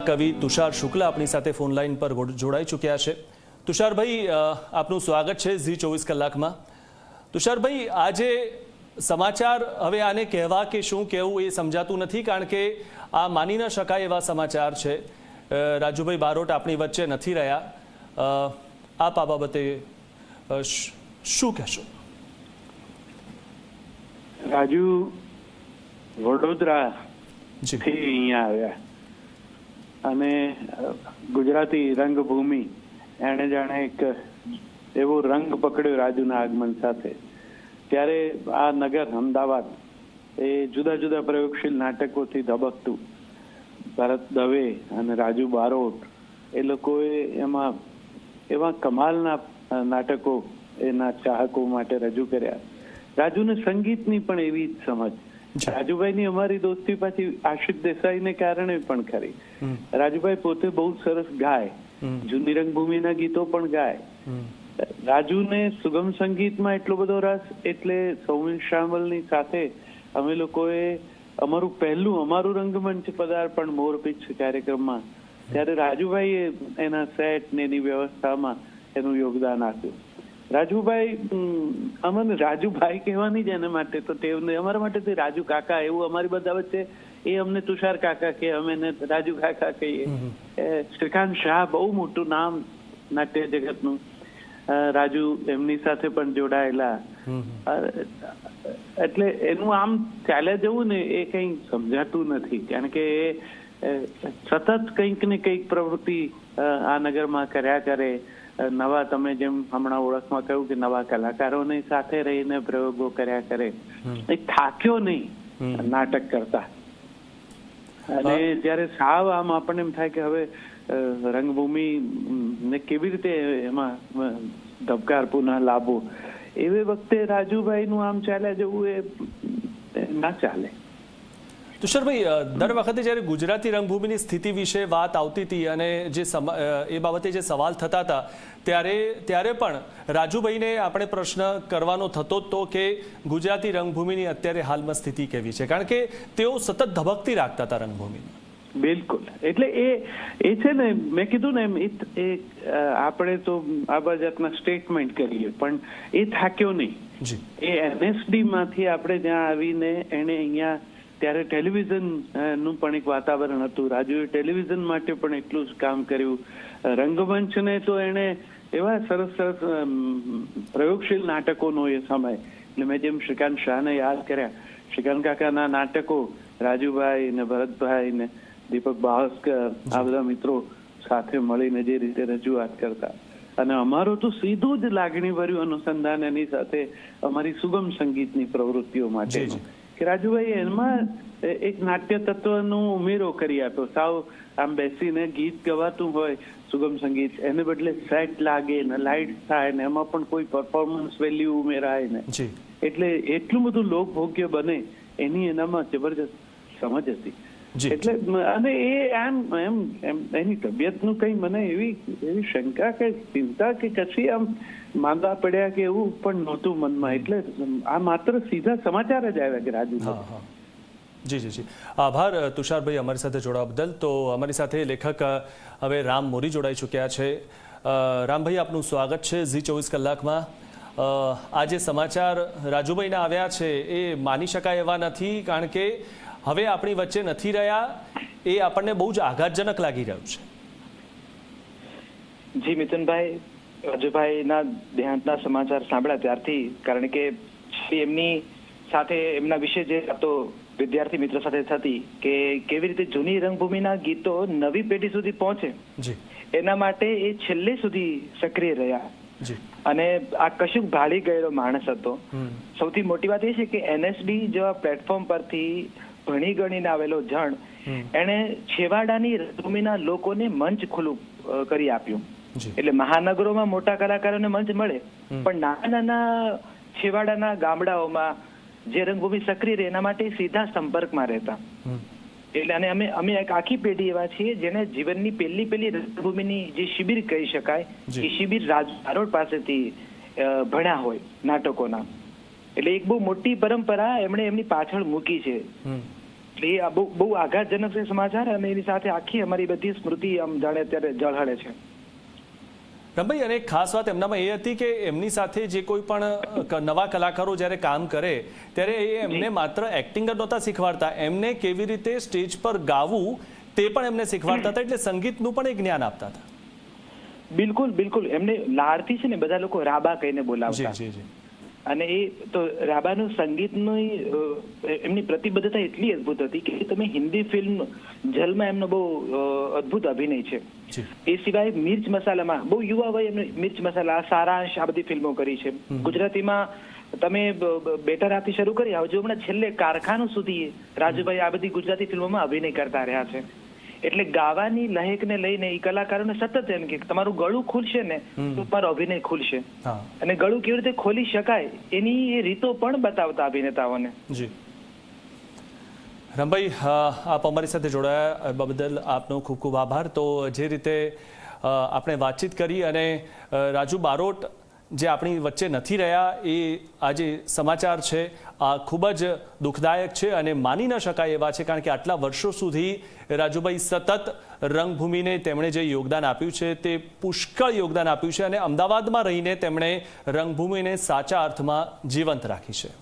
કવિ તુષાર શુક્લા આપણી સાથે ફોન લાઈન પર જોડાઈ ચૂક્યા છે। તુષારભાઈ, આપનું સ્વાગત છે ઝી 24 કલાકમાં। તુષારભાઈ, આજે સમાચાર હવે આને કહેવા કે શું કહેવું એ સમજાતું નથી, કારણ કે આ માની ન શકાય એવા સમાચાર છે। રાજુભાઈ બારોટ આપણી વચ્ચે નથી રહ્યા। આપ આ બાબતે શું કહેશો? રાજુ વડોદરા થી અહીંયા આવ્યા અને ગુજરાતી રંગભૂમિ એને જાણે એક એવો રંગ પકડ્યો રાજુના આગમન સાથે। ત્યારે આ નગર અમદાવાદ એ જુદા જુદા પ્રયોગશીલ નાટકોથી ધબકતું। ભરત દવે અને રાજુ બારોટ એ લોકોએ એમાં એવા કમાલના નાટકો એના ચાહકો માટે રજૂ કર્યા। રાજુને સંગીતની પણ એવી જ સમજ। રાજુભાઈની અમારી દોસ્તી પાછી આશિષ દેસાઈને કારણે પણ ખરી। રાજુભાઈ પોતે બહુ સરસ ગાય, જૂની રંગભૂમિના ગીતો પણ ગાય। રાજુને સુગમ સંગીતમાં એટલો બધો રસ, એટલે સૌમિલ શામલની સાથે અમે લોકોએ અમારું રંગમંચ પદાર્પણ મોરપીંછ કાર્યક્રમમાં, ત્યારે રાજુભાઈએ એના સેટ ને એની વ્યવસ્થામાં એનું યોગદાન આપ્યું। રાજુભાઈ, અમને રાજુભાઈ કહેવાની જ એના માટે તો ટેવ નહીં, અમારા માટે તો રાજુ કાકા એવું અમારી બધા વચ્ચે, એ અમને તુષાર કાકા કે અમે રાજુ કાકા કહીએ। શ્રીકાંત શાહ બહુ મોટું નામ નાટ્ય જગતનું, રાજુ એમની સાથે પણ જોડાયેલા। એટલે એનું આમ ચાલ્યા જવું ને એ કઈ સમજાતું નથી, કારણ કે સતત કંઈક ને કંઈક પ્રવૃત્તિ આ નગરમાં કર્યા કરે। નવા, તમે જેમ હમણાં ઓળખમાં કહ્યું કે નવા કલાકારોની સાથે રહીને પ્રયોગો કર્યા કરે। એ થાક્યો નહીં નાટક કરતા। અને જયારે સાવ આમ આપણને એમ થાય કે હવે રંગભૂમિ ને કેવી રીતે એમાં ધબકાર પુનઃ લાવવો, એવી વખતે રાજુભાઈનું આમ ચાલ્યા જવું એ ના ચાલે। તુષારભાઈ, દર વખતે જ્યારે ગુજરાતી રંગભૂમિની સ્થિતિ વિશે વાત આવતી હતી અને જે એ બાબતે જે સવાલ થતા હતા, ત્યારે પણ રાજુભાઈને આપણે પ્રશ્ન કરવાનો થતો હતો કે ગુજરાતી રંગભૂમિની અત્યારે હાલમાં સ્થિતિ કેવી છે, કારણ કે તેઓ સતત ધબકતી રાખતા હતા રંગભૂમિને। બિલકુલ, એટલે એ છે ને, મેં કીધું ને એમ, આપણે તો આ બાજુના સ્ટેટમેન્ટ કરીએ પણ એ થાક્યો નહીં। એ NSD માંથી આપણે ત્યાં આવીને એને અહીંયા, ત્યારે ટેલિવિઝન નું પણ એક વાતાવરણ હતું, રાજુએ ટેલિવિઝન માટે પણ એટલું જ કામ કર્યું। રંગમંચને તો એને એવા સરસ સરસ પ્રયોગશીલ નાટકોનો એ સમય, એટલે મેં જેમ શ્રીકાંત શાહને યાદ કર્યા, શ્રીકાંત કાકાના નાટકો રાજુભાઈ ને ભરતભાઈ ને દીપક ભાસ્કર આ બધા મિત્રો સાથે મળીને જે રીતે રજૂઆત કરતા, અને અમારો તો સીધું જ લાગણી ભર્યું અનુસંધાન એની સાથે અમારી સુગમ સંગીતની પ્રવૃત્તિઓ માટે કે રાજુભાઈ એમાં એક નાટ્ય તત્વનો ઉમેરો કરી આપ્યો। સાવ આમ બેસીને ગીત ગવાતું હોય સુગમ સંગીત, એને બદલે સેટ લાગે ને લાઇટ થાય ને એમાં પણ કોઈ પરફોર્મન્સ વેલ્યુ ઉમેરાય ને, એટલે એટલું બધું લોકભોગ્ય બને એની એનામાં જબરજસ્ત સમજ હતી। એટલે અને એ એમ એની તબિયતનું કઈ મને એવી શંકા કે ચિંતા કે કશી આમ માંદા પડ્યા કે એવું પણ નહોતું મનમાં। એટલે આ માત્ર સીધા સમાચાર જ આવ્યા કે રાજુ। જી, આભાર તુષારભાઈ અમારી સાથે જોડાવા બદલ। તો અમારી સાથે લેખક હવે રામ મોરી જોડાઈ ચૂક્યા છે। રામભાઈ, આપનું સ્વાગત છે ઝી 24 કલાકમાં। આજે સમાચાર રાજુભાઈના આવ્યા છે એ માની શકાય એવા નથી, કારણ કે હવે આપણી વચ્ચે નથી રહ્યા, એ આપણને બહુ જ આઘાતજનક લાગી રહ્યું છે। જી મિથુનભાઈ, રાજુભાઈના દેહાંતના સમાચાર સાંભળ્યા ત્યારથી, કારણ કે એમની સાથે એમના વિશે જે વાતો વિદ્યાર્થી મિત્રો સાથે થતી કે કેવી રીતે જૂની રંગભૂમિના ગીતો નવી પેઢી સુધી પહોંચે, એના માટે એ છેલ્લે સુધી સક્રિય રહ્યા અને આ કશુંક ભાળી ગયેલો માણસ હતો। સૌથી મોટી વાત એ છે કે NSD જેવા પ્લેટફોર્મ પરથી ભણી ગણીને આવેલો જણ એને છેવાડાની રંગભૂમિના લોકોને મંચ ખુલ્લું કરી આપ્યું। એટલે મહાનગરોમાં મોટા કલાકારોને મંચ મળે, પણ નાના નાના છેવાડાના ગામડાઓમાં જે રંગભૂમિ સક્રિય રહે એના માટે સીધા સંપર્કમાં રહેતા। એટલે અને અમે એક આખી પેઢી એવા છીએ જેને જીવનની પહેલી રંગભૂમિની જે શિબિર કહી શકાય, એ શિબિર રાજુ બારોટ પાસેથી ભણ્યા હોય નાટકોના। એટલે એક બહુ મોટી પરંપરા એમણે એમની પાછળ મૂકી છે। એ બહુ આઘાતજનક છે સમાચાર, અને એની સાથે આખી અમારી બધી સ્મૃતિ આમ જાણે અત્યારે ઝળહળે છે. રમભાઈ, અને ખાસ વાત એમનામાં એ હતી કે એમની સાથે જે કોઈ પણ નવા કલાકારો જ્યારે કામ કરે ત્યારે એમને માત્ર એક્ટિંગ જ નહોતા શીખવાડતા, એમને કેવી રીતે સ્ટેજ પર ગાવું તે પણ એમને શીખવાડતા હતા, એટલે સંગીતનું પણ એક જ્ઞાન આપતા હતા. બિલકુલ બિલકુલ. એમને લાડથી છે ને બધા લોકો રાબા કહીને બોલાવતા, અને એ તો રાબાનું સંગીતનું એમની પ્રતિબદ્ધતા એટલી અદભુત હતી કે તમે હિન્દી ફિલ્મ જલમાં એમનો બહુ અદભુત અભિનય છે. એ સિવાય મિર્ચ મસાલામાં બહુ યુવા વય એમને મિર્ચ મસાલા, સારાંશ, આ બધી ફિલ્મો કરી છે. ગુજરાતીમાં તમે બેટર આપી શરૂ કરી આવજો, હમણાં છેલ્લે કારખાનું સુધી રાજુભાઈ આ બધી ગુજરાતી ફિલ્મોમાં અભિનય કરતા રહ્યા છે. એટલે ગાવાની લહેકને લઈને એ કલાકારોને સતત એમ કે તમારું ગળું ખુલશે ને તો તમારો અભિનય ખુલશે, અને ગળું કેવી રીતે ખોલી શકાય એની એ રીતો પણ બતાવતા અભિનેતાઓને. જી રમભાઈ, આપ અમારી સાથે જોડાયા બદલ આપનો ખૂબ ખૂબ આભાર. તો જે રીતે આપણે વાતચીત કરી અને રાજુ બારોટ જે આપણી વચ્ચે નથી રહ્યા, એ આજે સમાચાર છે આ ખૂબ જ દુઃખદાયક છે અને માની ન શકાય એવા છે, કારણ કે આટલા વર્ષો સુધી રાજુભાઈ સતત રંગભૂમિને તેમણે જે યોગદાન આપ્યું છે તે પુષ્કળ યોગદાન આપ્યું છે, અને અમદાવાદમાં રહીને તેમણે રંગભૂમિને સાચા અર્થમાં જીવંત રાખી છે.